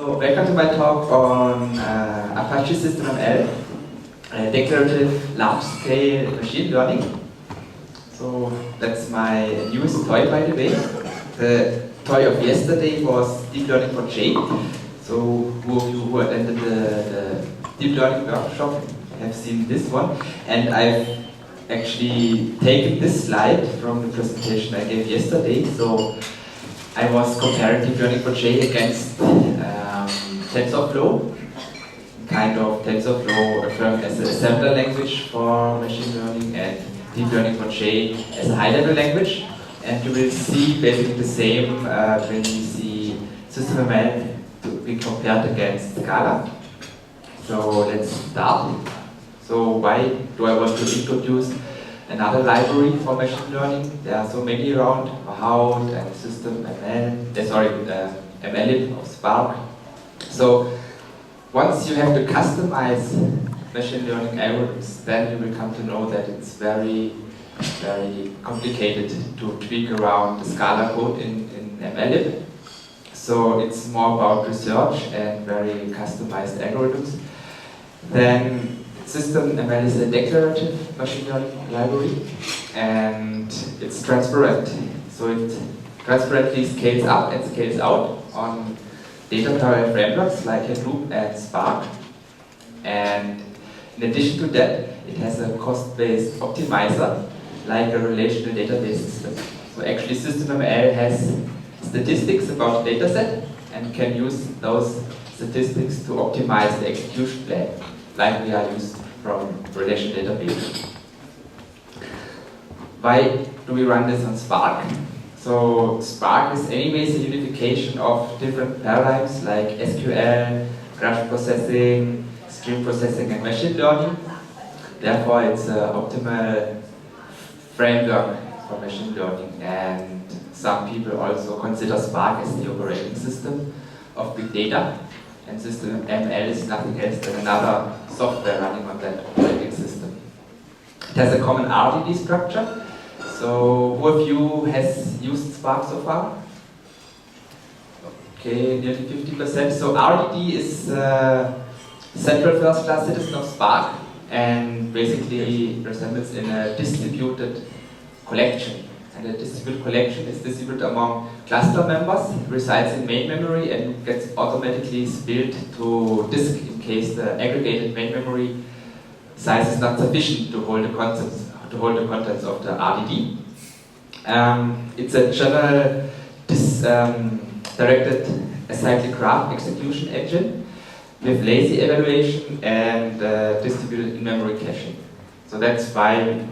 So, welcome to my talk on Apache SystemML, declarative large-scale machine learning. So, that's my newest toy, by the way. The toy of yesterday was deep learning for J. So, who of you who attended the deep learning workshop have seen this one. And I've actually taken this slide from the presentation I gave yesterday. So, I was comparing deep learning for J against TensorFlow, kind of TensorFlow affirmed as an assembler language for machine learning and deep learning for J as a high-level language. And you will see basically the same when you see SystemML to be compared against Scala. So let's start. So why do I want to introduce another library for machine learning? There are so many around, R and SystemML, MLLib of Spark. So once you have to customize machine learning algorithms, then you will come to know that it's very, very complicated to tweak around the Scala code in MLLib. So it's more about research and very customized algorithms. Then SystemML is a declarative machine learning library, and it's transparent. So it transparently scales up and scales out on data parallel frameworks like Hadoop and Spark. And in addition to that, it has a cost-based optimizer like a relational database system. So actually SystemML has statistics about the dataset and can use those statistics to optimize the execution plan like we are used from relational database. Why do we run this on Spark? So Spark is anyways a unification of different paradigms like SQL, graph processing, stream processing, and machine learning. Therefore, it's an optimal framework for machine learning, and some people also consider Spark as the operating system of big data, and SystemML is nothing else than another software running on that operating system. It has a common RDD structure. So, who of you has used Spark so far? Okay, nearly 50%. So, RDD is central first-class citizen of Spark and basically resembles in a distributed collection. And a distributed collection is distributed among cluster members, resides in main memory, and gets automatically spilled to disk in case the aggregated main memory size is not sufficient to hold the contents of the RDD. It's a general directed acyclic graph execution engine with lazy evaluation and distributed in-memory caching. So that's why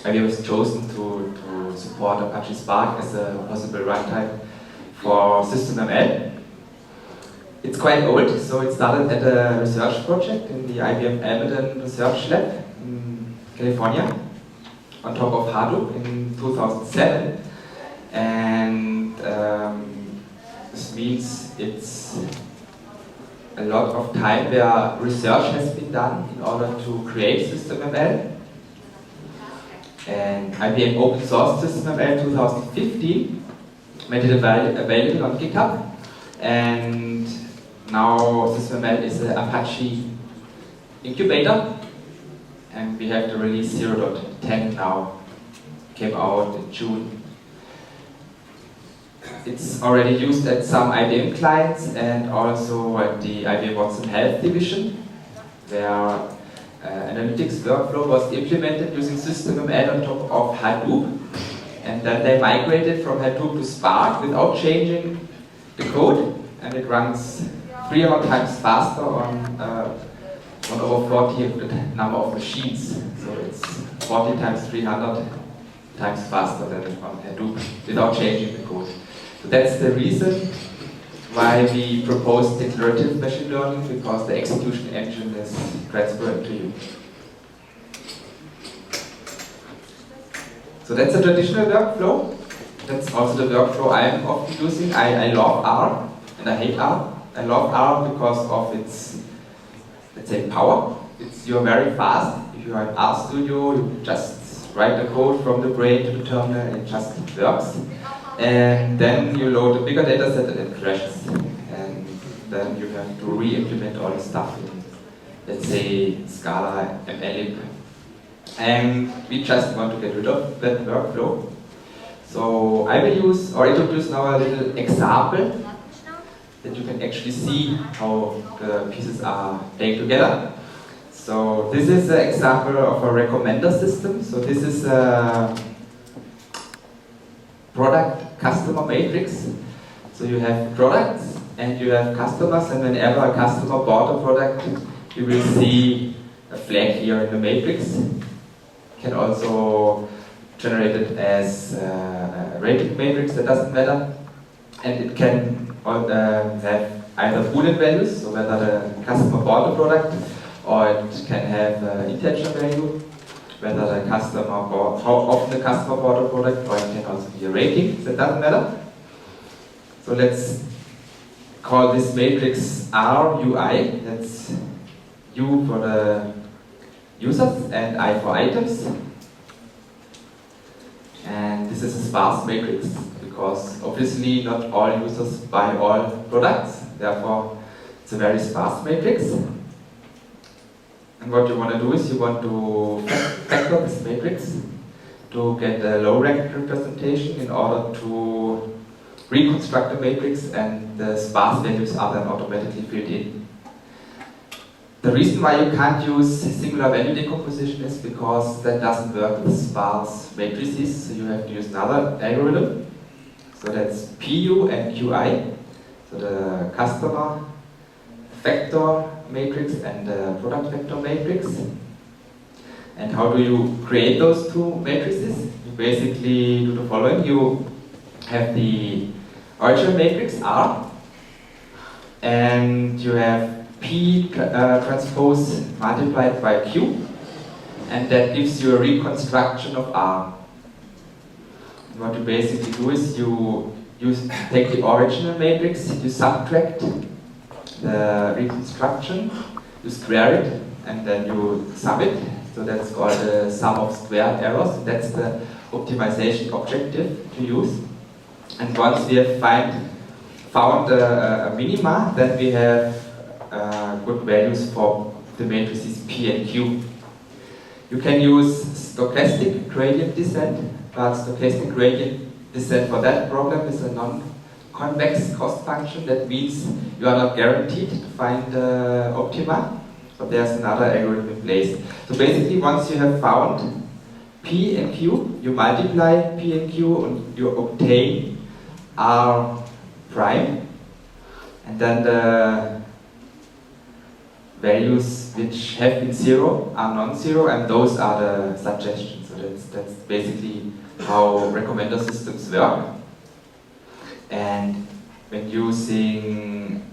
I was chosen to support ApacheSpark as a possible runtime for SystemML. It's quite old, so it started at a research project in the IBM Almaden Research Lab in California, on top of Hadoop in 2007, and this means it's a lot of time where research has been done in order to create SystemML. And IBM open sourced SystemML 2015, made it available on GitHub, and now SystemML is an Apache incubator. And we have the release 0.10 now, came out in June. It's already used at some IBM clients and also at the IBM Watson Health division, where analytics workflow was implemented using SystemML on top of Hadoop. And then they migrated from Hadoop to Spark without changing the code, and it runs 300 times faster on 1 over 40 of the number of machines. So it's 40 times 300 times faster than on Hadoop without changing the code. So that's the reason why we propose declarative machine learning, because the execution engine is transparent to you. So that's a traditional workflow. That's also the workflow I'm often using. I love R and I hate R. I love R because of its, let's say, power. You're very fast. If you are in RStudio, you just write the code from the brain to the terminal and it just works. And then you load a bigger data set and it crashes. And then you have to re-implement all the stuff in, let's say, Scala, MLLib. And we just want to get rid of that workflow. So I will use or introduce now a little example that you can actually see how the pieces are playing together. So this is an example of a recommender system. So this is a product customer matrix. So you have products and you have customers, and whenever a customer bought a product, you will see a flag here in the matrix. You can also generate it as a rating matrix, that doesn't matter. And it can have either Boolean values, so whether the customer bought a product, or it can have an integer value, whether the customer bought, how often the customer bought a product, or it can also be a rating, that doesn't matter. So let's call this matrix RUI, that's U for the users and I for items. And this is a sparse matrix, because obviously not all users buy all products, therefore it's a very sparse matrix. And what you want to do is you want to factor this matrix to get a low rank representation in order to reconstruct the matrix, and the sparse values are then automatically filled in. The reason why you can't use singular value decomposition is because that doesn't work with sparse matrices, so you have to use another algorithm. So that's PU and QI, so the customer vector matrix and the product vector matrix. And how do you create those two matrices? You basically do the following. You have the original matrix R, and you have P transpose multiplied by Q, and that gives you a reconstruction of R. And what you basically do is you take the original matrix, you subtract the reconstruction, you square it, and then you sum it. So that's called the sum of squared errors. That's the optimization objective to use. And once we have found a minima, then we have good values for the matrices P and Q. You can use stochastic gradient descent, but stochastic gradient descent for that problem is a non-convex cost function. That means you are not guaranteed to find the optima, but there's another algorithm in place. So basically, once you have found P and Q, you multiply P and Q and you obtain R prime, and then the values which have been zero are non-zero, and those are the suggestions. So that's basically how recommender systems work. And when using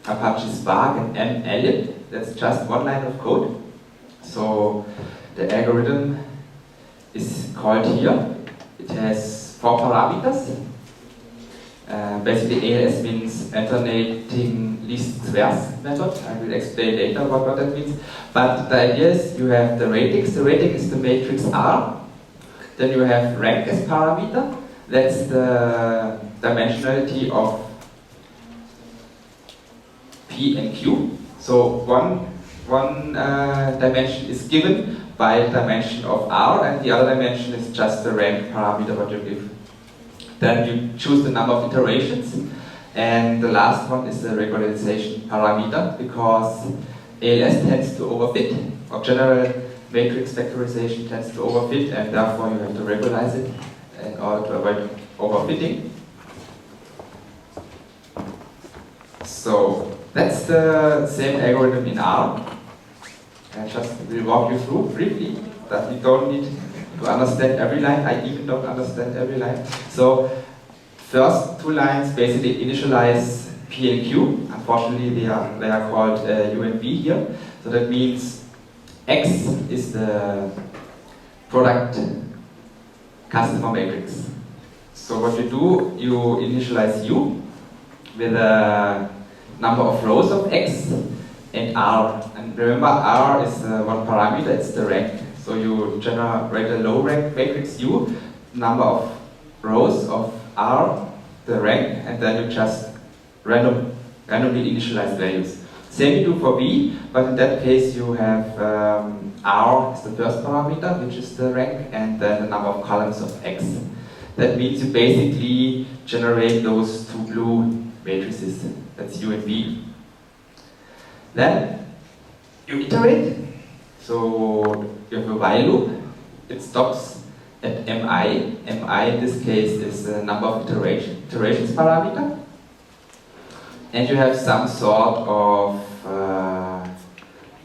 ApacheSpark and MLLib, that's just one line of code. So the algorithm is called here. It has 4 parameters. Basically, ALS means alternating least squares method. I will explain later what that means. But the idea is you have the ratings. The rating is the matrix R. Then you have rank as parameter. That's the dimensionality of P and Q. So one dimension is given by the dimension of R, and the other dimension is just the rank parameter what you give. Then you choose the number of iterations, and the last one is the regularization parameter, because ALS tends to overfit, or general matrix factorization tends to overfit, and therefore you have to regularize it in order to avoid overfitting. So that's the same algorithm in R. I just will walk you through briefly, that we don't need to understand every line. I even don't understand every line. So first 2 lines basically initialize P and Q. Unfortunately, they are called U and V here. So that means X is the product customer matrix. So what you do, you initialize U with a number of rows of X and R. And remember, R is one parameter, it's the rank. So you generate a low rank matrix U, number of rows of R, the rank, and then you just random randomly initialized values. Same you do for V, but in that case you have R as the first parameter, which is the rank, and then the number of columns of X. That means you basically generate those two blue matrices. That's U and V. Then you iterate. So you have a while loop. It stops at mi. Mi in this case is the number of iterations parameter. And you have some sort of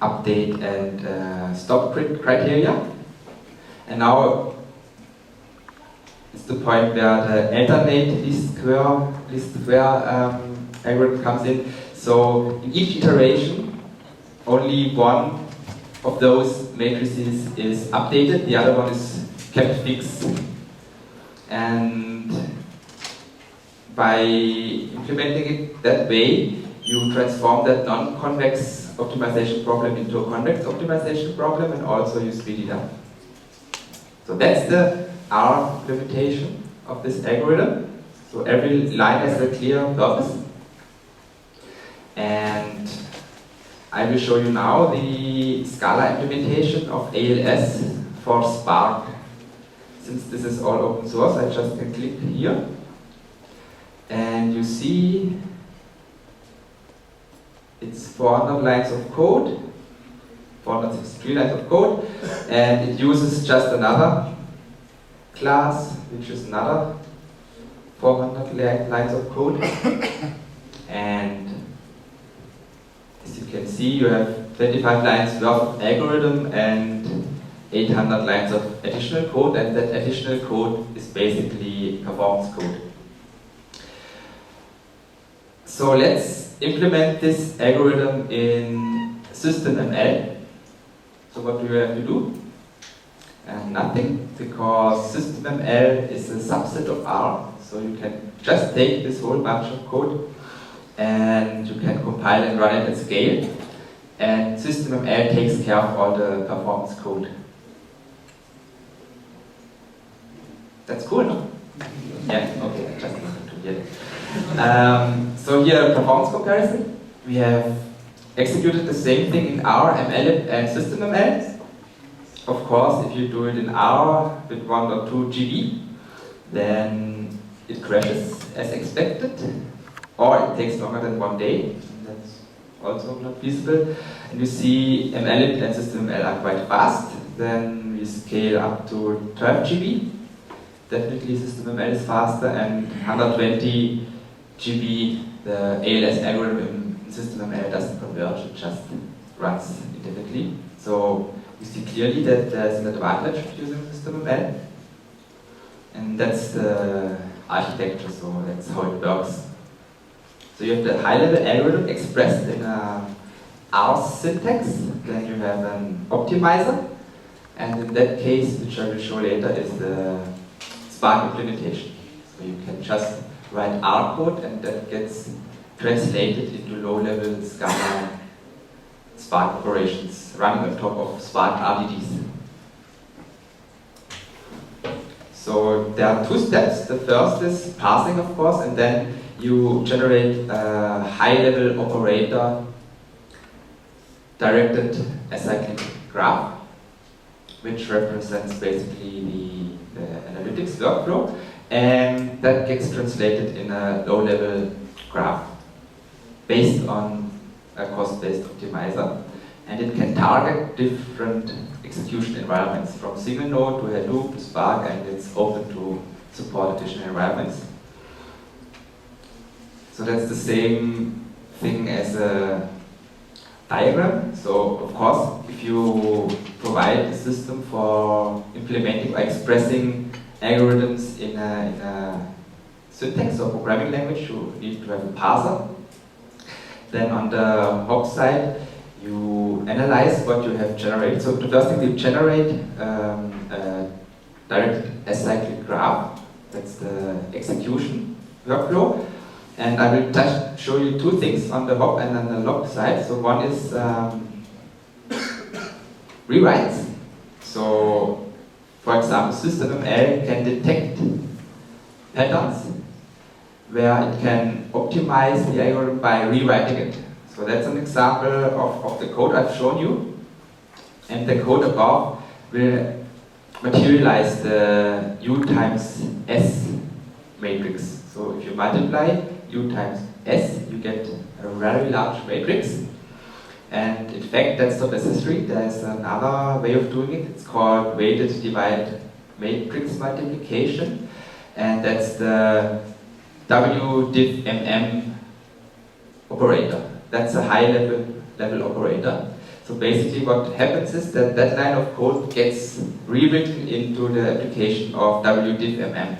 update and stop criteria. And now it's the point where the alternate least square algorithm comes in. So in each iteration, only one of those matrices is updated, the other one is kept fixed. And by implementing it that way, you transform that non-convex optimization problem into a convex optimization problem, and also you speed it up. So that's the R implementation of this algorithm. So every line has a clear purpose. And I will show you now the Scala implementation of ALS for Spark. Since this is all open source, I just can click here. And you see it's 400 lines of code, 463 lines of code, and it uses just another class, which is another 400 lines of code. And as you can see, you have 25 lines worth of algorithm and 800 lines of additional code, and that additional code is basically performance code. So let's implement this algorithm in SystemML. So what do you have to do? Nothing, because SystemML is a subset of R. So you can just take this whole bunch of code and you can compile and run it at scale. And SystemML takes care of all the performance code. That's cool, no? Yeah, okay, I just wanted to hear it. So here, performance comparison. We have executed the same thing in R, MLLib, and SystemML. Of course, if you do it in R with 1 or 2 GB, then it crashes as expected, or it takes longer than 1 day. That's also not feasible. And you see MLLib and SystemML are quite fast. Then we scale up to 12 GB. Definitely SystemML is faster, and 120 GB, the ALS algorithm in SystemML doesn't converge, it just runs indefinitely. So you see clearly that there's an advantage of using SystemML. And that's the architecture, so that's how it works. So you have the high-level algorithm expressed in a R syntax, then you have an optimizer, and in that case, which I will show later, is the Spark implementation. So you can just write R code, and that gets translated into low-level Scala Spark operations running on top of Spark RDDs. So there are 2 steps. The first is parsing, of course, and then you generate a high-level operator directed acyclic graph, which represents basically the analytics workflow, and that gets translated in a low-level graph based on a cost-based optimizer. And it can target different execution environments, from single node to Hadoop to Spark, and it's open to support additional environments. So that's the same thing as a diagram. So of course, if you provide a system for implementing or expressing algorithms in a syntax or programming language, you need to have a parser. Then on the hop side, you analyze what you have generated. So the first thing, you generate a directed acyclic graph. That's the execution workflow. And I will just show you 2 things on the hop and on the log side. So one is rewrites. So, for example, SystemML can detect patterns where it can optimize the algorithm by rewriting it. So that's an example of the code I've shown you. And the code above will materialize the U times S matrix. So if you multiply U times S, you get a very large matrix. And in fact, that's not necessary. There's another way of doing it. It's called weighted divide matrix multiplication. And that's the WDiff operator. That's a high level operator. So basically what happens is that that line of code gets rewritten into the application of WDiff.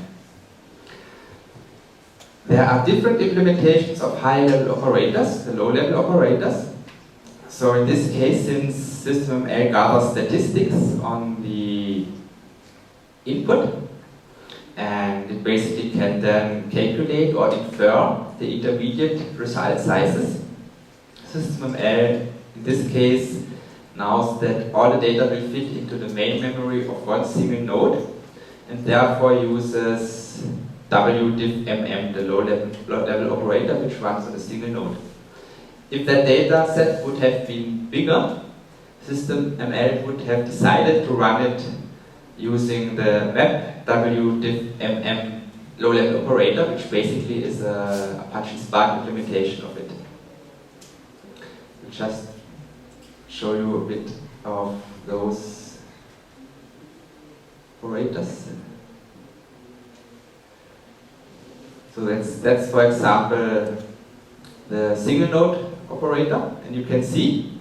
There are different implementations of high-level operators, the low-level operators. So in this case, since SystemML gathers statistics on the input, and it basically can then calculate or infer the intermediate result sizes, SystemML in this case knows that all the data will fit into the main memory of one single node, and therefore uses WDiff, the low-level operator, which runs on a single node. If that data set would have been bigger, SystemML would have decided to run it using the MapReduce low-level operator, which basically is a ApacheSpark implementation of it. I'll just show you a bit of those operators. So that's for example the single node operator, and you can see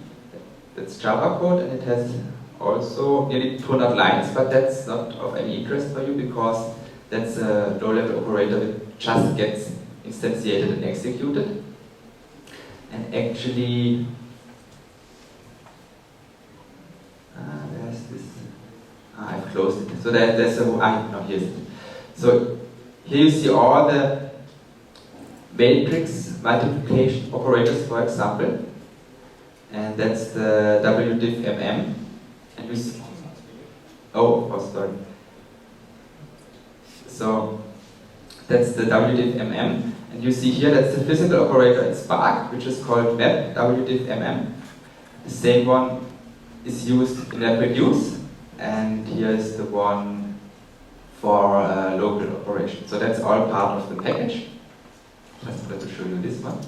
that's Java code, and it has also nearly 200 lines, but that's not of any interest for you because that's a low-level operator that just gets instantiated and executed. And actually, where's this? I've closed it. So there's a, no, here's it. So here you see all the matrix multiplication operators, for example, and that's the WDiff. And we see, oh, sorry. So that's the WDiff, and you see here that's the physical operator in Spark, which is called MapReduce. The same one is used in MapReduce, and here is the one for local operation. So that's all part of the package. Just wanted to show you this one.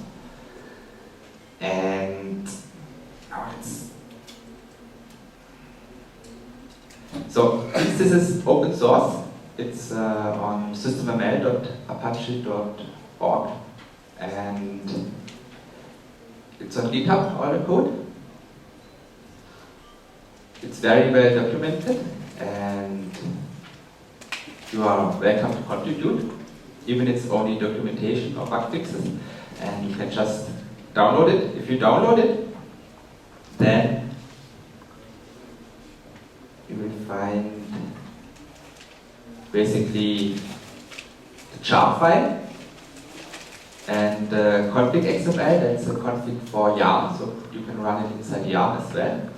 And now so this is open source. It's on systemml.apache.org, and it's on GitHub, all the code. It's very well documented, and you are welcome to contribute, even it's only documentation or bug fixes, and you can just download it. If you download it, then you will find basically the jar file and the config XML, that's a config for yarn, so you can run it inside yarn as well.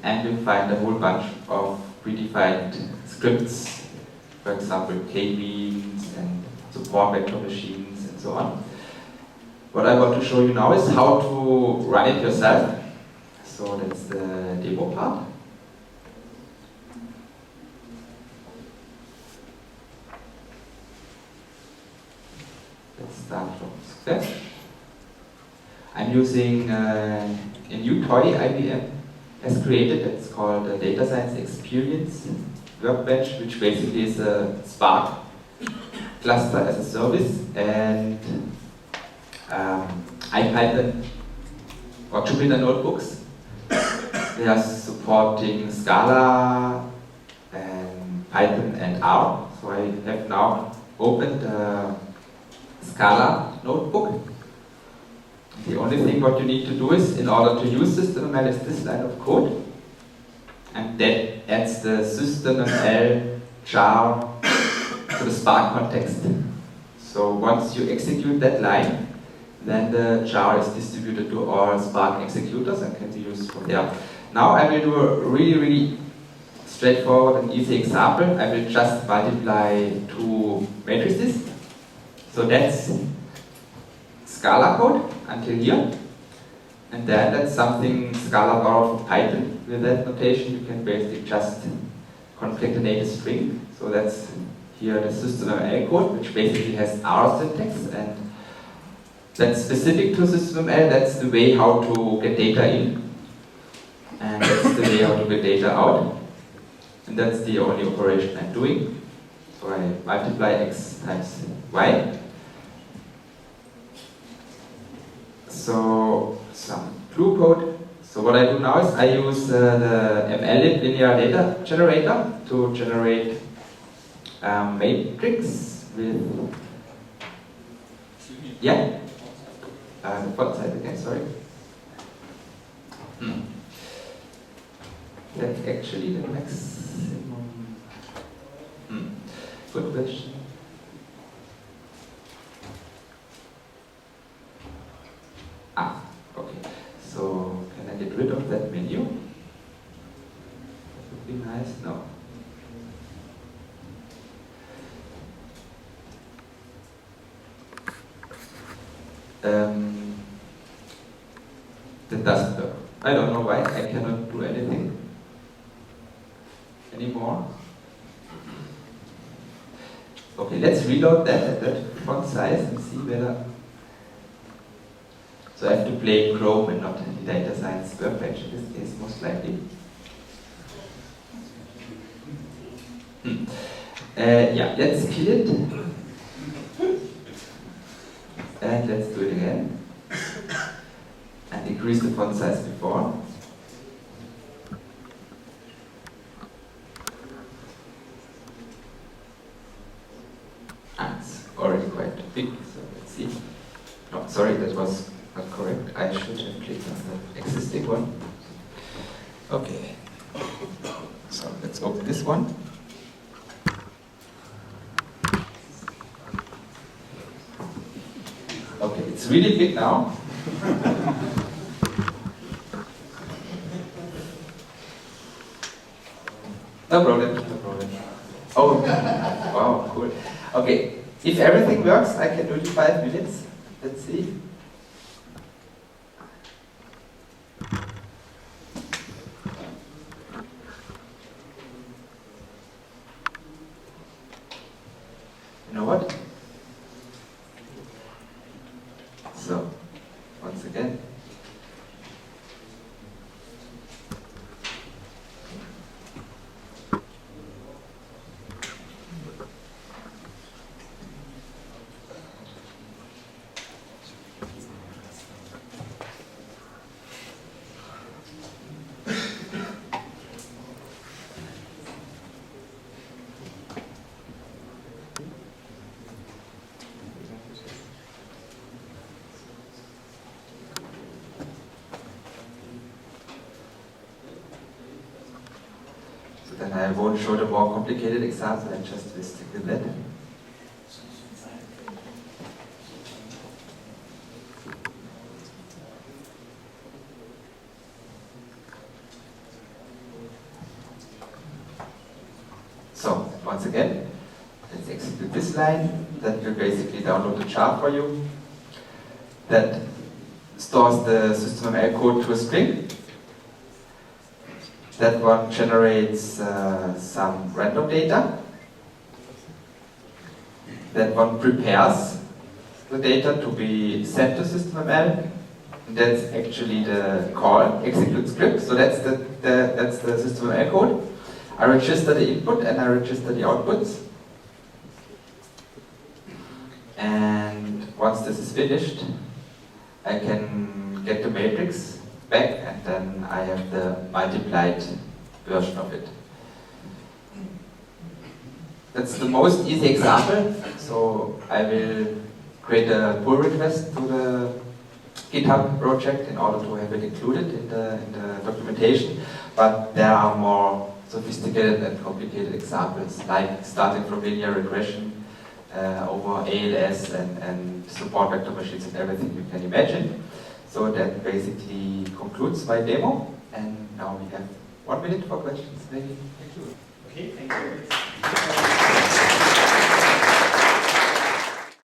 And you'll find a whole bunch of predefined scripts, for example k-means and support vector machines and so on. What I want to show you now is how to run it yourself. So that's the demo part. Let's start from scratch. I'm using a new toy IBM has created. It's called a Data Science Experience Workbench, which basically is a Spark cluster as a service, and IPython or Jupyter notebooks. They are supporting Scala and Python and R. So I have now opened a Scala notebook. The only thing what you need to do is, in order to use SystemML, is this line of code, and that adds the SystemML jar to the Spark context. So once you execute that line, then the jar is distributed to all Spark executors and can be used from there. Now I will do a really straightforward and easy example. I will just multiply two matrices. So that's Scala code until here. And then that's something Scala borrowed from Python. With that notation, you can basically just concatenate a string. So that's here the SystemML code, which basically has R syntax, and that's specific to SystemML. That's the way how to get data in, and that's the way how to get data out. And that's the only operation I'm doing. So I multiply x times y. So some glue code. So what I do now is I use the MLLib linear data generator to generate matrix with, yeah, the font size again, sorry. That's actually the maximum. Good question. Okay. So can I get rid of that menu? That would be nice. No. That doesn't work. I don't know why. I cannot do anything anymore. Okay, let's reload that at that font size and see whether. So I have to play Chrome and not the data science workbench in this case, most likely. Yeah, let's kill it. And let's do it again. And increase the font size before. It's already quite big, so let's see. No, sorry, that was not correct. I should have clicked on the existing one. Okay. So let's open this one. Okay, it's really big now. No problem, no problem. Oh, wow, cool. Okay, if everything works, I can do it in 5 minutes. Let's see. You know what? So, once again. Then I won't show the more complicated example, I just will stick with that. So, once again, let's execute this line. That will basically download the chart for you. That stores the SystemML code to a string. That one generates some random data. That one prepares the data to be sent to SystemML. That's actually the call execute script. So that's the SystemML code. I register the input and I register the outputs. And once this is finished, I can get the matrix back, and then I have the multiplied version of it. That's the most easy example. So I will create a pull request to the GitHub project in order to have it included in the documentation. But there are more sophisticated and complicated examples, like starting from linear regression over ALS and support vector machines and everything you can imagine. So that basically concludes my demo, and now we have 1 minute for questions, maybe. Thank you. Okay, thank you.